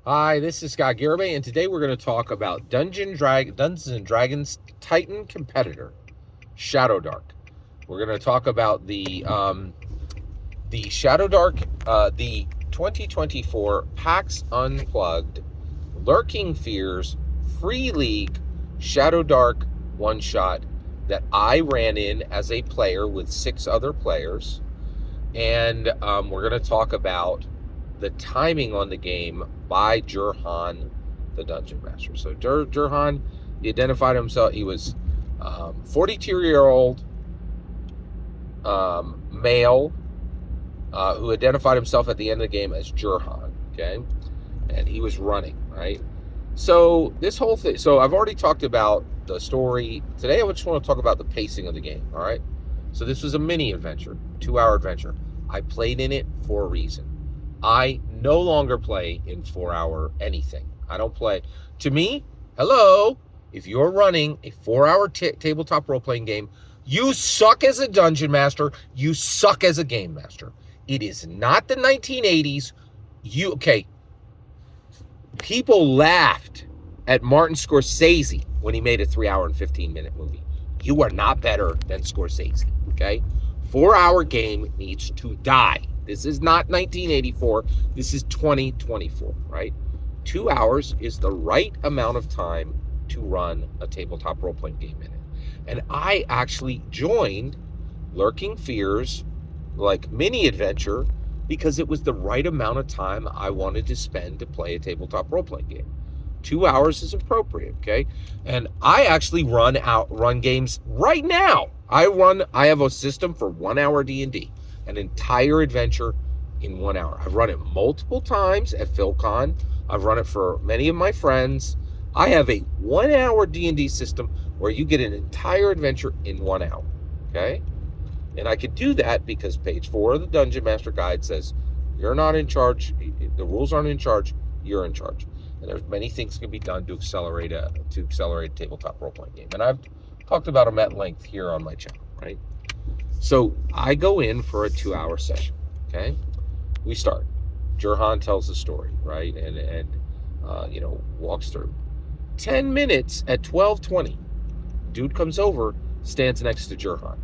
Hi, this is Scott Garibay, and today we're going to talk about Dungeons and Dragons Titan competitor, Shadowdark. We're going to talk about the Shadowdark, the 2024 PAX Unplugged, Lurking Fears, Free League, Shadowdark one shot that I ran in as a player with 6 other players. And we're going to talk about the timing on the game by Jurhan, the Dungeon Master. So Jurhan, he identified himself. He was 42-year-old male who identified himself at the end of the game as Jurhan. Okay, and he was running, right? So this whole thing. So I've already talked about the story. Today I just want to talk about the pacing of the game. All right. So this was a mini adventure, 2-hour adventure. I played in it for a reason. I no longer play in 4-hour anything. I don't play. To me, hello, if you're running a 4-hour tabletop role-playing game, you suck as a dungeon master. You suck as a game master. It is not the 1980s. People laughed at Martin Scorsese when he made a 3-hour and 15-minute movie. You are not better than Scorsese, okay? 4-hour game needs to die. This is not 1984. This is 2024, right? 2 hours is the right amount of time to run a tabletop role-playing game in it. And I actually joined Lurking Fears, like mini adventure, because it was the right amount of time I wanted to spend to play a tabletop role-playing game. 2 hours is appropriate, okay? And I actually run games right now. I have a system for 1 hour D&D, an entire adventure in 1 hour. I've run it multiple times at PhilCon. I've run it for many of my friends. I have a 1 hour D&D system where you get an entire adventure in 1 hour, okay? And I could do that because page 4 of the Dungeon Master Guide says, you're not in charge, the rules aren't in charge, you're in charge. And there's many things can be done to accelerate a tabletop role-playing game. And I've talked about them at length here on my channel, right? So I go in for a 2-hour session, okay? We start. Jurhan tells the story, right? And walks through. 10 minutes at 12:20, dude comes over, stands next to Jurhan.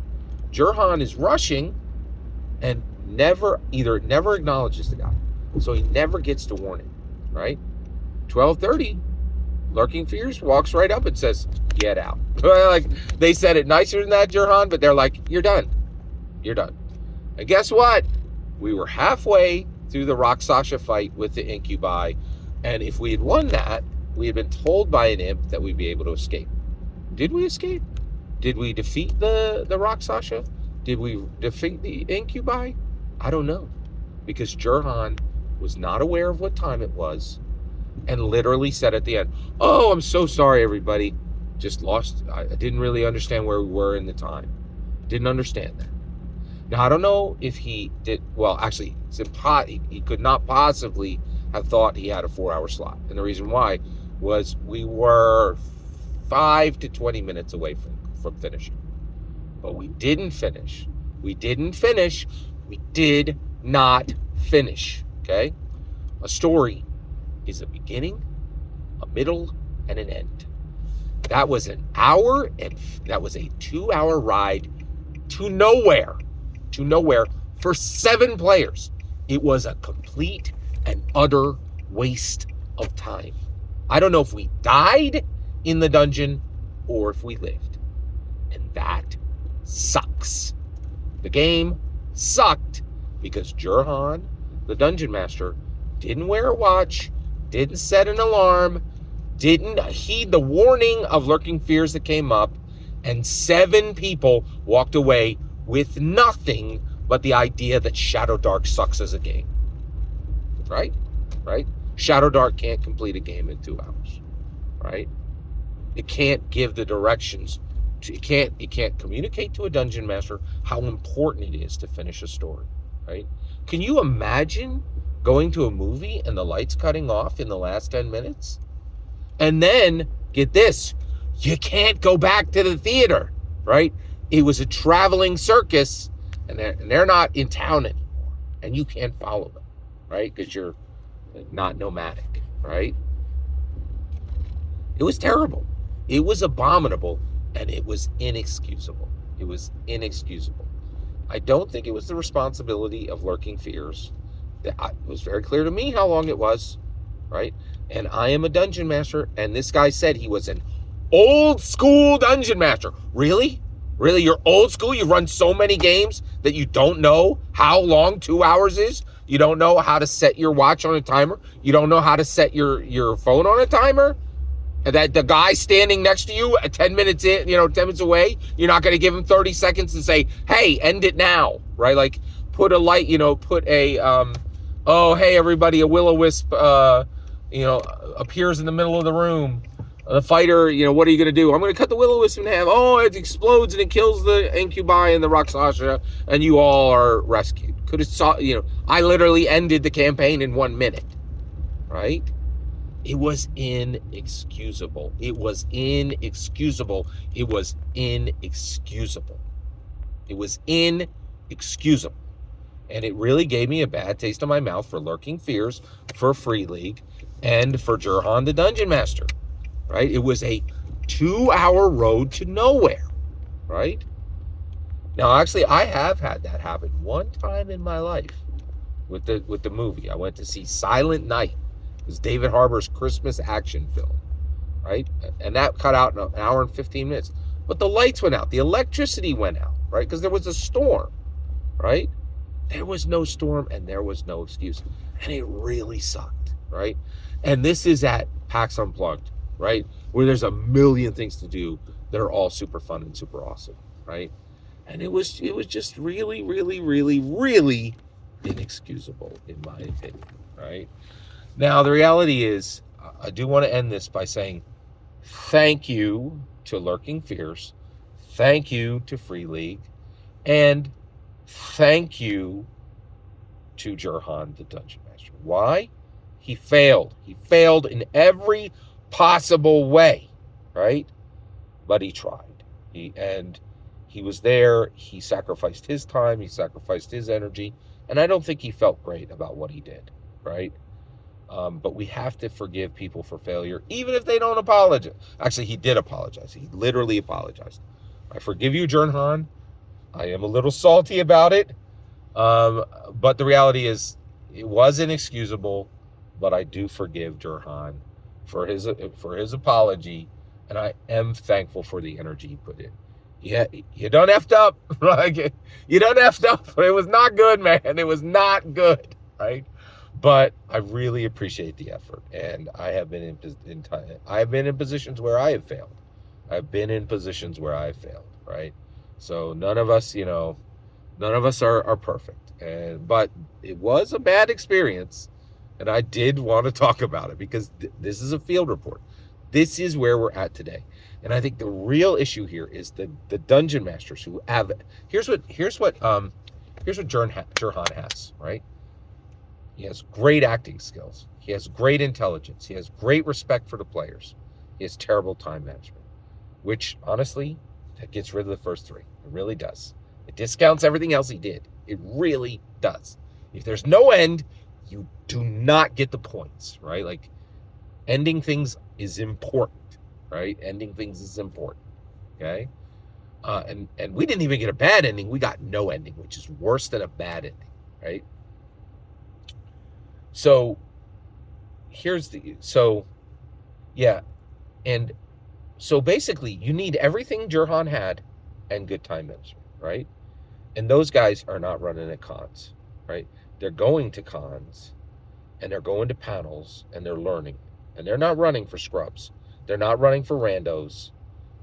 Jurhan is rushing and never acknowledges the guy. So he never gets to warn him, right? 12:30, Lurking Fears walks right up and says, get out. Like, they said it nicer than that, Jurhan, but they're like, you're done. You're done. And guess what? We were halfway through the Rock Sasha fight with the Incubi, and if we had won that, we had been told by an imp that we'd be able to escape. Did we escape? Did we defeat the Rock Sasha? Did we defeat the Incubi? I don't know. Because Jurhan was not aware of what time it was and literally said at the end, oh, I'm so sorry, everybody. Just lost. I didn't really understand where we were in the time. Didn't understand that. Now, I don't know if he did. Well, actually, he could not possibly have thought he had a 4-hour slot. And the reason why was we were 5 to 20 minutes away from finishing. But we didn't finish. We did not finish, okay? A story is a beginning, a middle, and an end. That was an hour, and that was a 2-hour ride to nowhere for 7 players. It was a complete and utter waste of time. I don't know if we died in the dungeon or if we lived. And that sucks. The game sucked because Jurhan, the Dungeon Master, didn't wear a watch, didn't set an alarm, didn't heed the warning of Lurking Fears that came up, and 7 people walked away with nothing but the idea that Shadowdark sucks as a game. Right? Shadowdark can't complete a game in 2 hours. Right? It can't give the directions. It can't communicate to a dungeon master how important it is to finish a story. Right? Can you imagine going to a movie and the lights cutting off in the last 10 minutes? And then, get this, you can't go back to the theater, right? It was a traveling circus, and they're not in town anymore, and you can't follow them, right? Because you're not nomadic. right? It was terrible. It was abominable, and it was inexcusable. It was inexcusable. I don't think it was the responsibility of Lurking Fears. It was very clear to me how long it was, right? And I am a dungeon master, and this guy said he was an old school dungeon master. Really? Really? You're old school? You run so many games that you don't know how long 2 hours is? You don't know how to set your watch on a timer? You don't know how to set your phone on a timer? And that the guy standing next to you 10 minutes in, 10 minutes away, you're not going to give him 30 seconds and say, hey, end it now, right? Like put a light, put a, oh, hey, everybody, a will-o-wisp, appears in the middle of the room. The fighter, what are you going to do? I'm going to cut the will-o-wisp in half. Oh, it explodes and it kills the incubi and the Rakshasa, and you all are rescued. Could have I literally ended the campaign in 1 minute, right? It was inexcusable. It was inexcusable. It was inexcusable. It was inexcusable. And it really gave me a bad taste in my mouth for Lurking Fears, for Free League, and for Jurhan the Dungeon Master, right? It was a 2-hour road to nowhere, right? Now, actually, I have had that happen one time in my life with the movie. I went to see Silent Night. It was David Harbour's Christmas action film, right? And that cut out in an hour and 15 minutes. But the lights went out. The electricity went out, right? Because there was a storm, right? There was no storm and there was no excuse. And it really sucked, right? And this is at PAX Unplugged, right? Where there's a million things to do that are all super fun and super awesome, right? And it was just really, really, really, really inexcusable, in my opinion, right? Now, the reality is, I do want to end this by saying thank you to Lurking Fears, thank you to Free League, and thank you to Jurhan the Dungeon Master. Why? He failed. He failed in every possible way, right? But he tried. He was there. He sacrificed his time. He sacrificed his energy. And I don't think he felt great about what he did, right? But we have to forgive people for failure, even if they don't apologize. Actually, he did apologize. He literally apologized. I forgive you, Jurhan. I am a little salty about it. But the reality is, it was inexcusable. But I do forgive Jurhan for his apology, and I am thankful for the energy he put in. Yeah, you done effed up. Like, you done effed up. It was not good, man. It was not good, right? But I really appreciate the effort, and I have been in positions where I have failed. I've been in positions where I've failed, right? So none of us are perfect, but it was a bad experience, and I did want to talk about it because this is a field report. This is where we're at today, and I think the real issue here is the dungeon masters who have. Here's what Jurhan has, right? He has great acting skills. He has great intelligence. He has great respect for the players. He has terrible time management, which honestly, that gets rid of the first three. It really does. It discounts everything else he did. It really does. If there's no end, you do not get the points, right? Like, ending things is important, right? Ending things is important, okay? And we didn't even get a bad ending. We got no ending, which is worse than a bad ending, right? So and so basically you need everything Jurhan had and good time management, right? And those guys are not running at cons, right? They're going to cons and they're going to panels and they're learning, and they're not running for scrubs. They're not running for randos.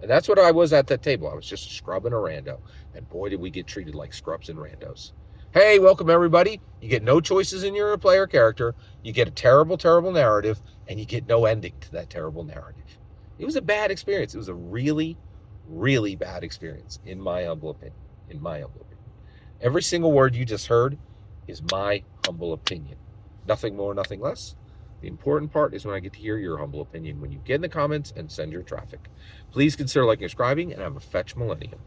And that's what I was at that table. I was just a scrub and a rando, and boy, did we get treated like scrubs and randos. Hey, welcome everybody. You get no choices in your player character. You get a terrible, terrible narrative, and you get no ending to that terrible narrative. It was a bad experience. It was a really, really bad experience, in my humble opinion. In my humble opinion. Every single word you just heard is my humble opinion. Nothing more, nothing less. The important part is when I get to hear your humble opinion when you get in the comments and send your traffic. Please consider liking and subscribing, and have a fetch millennium.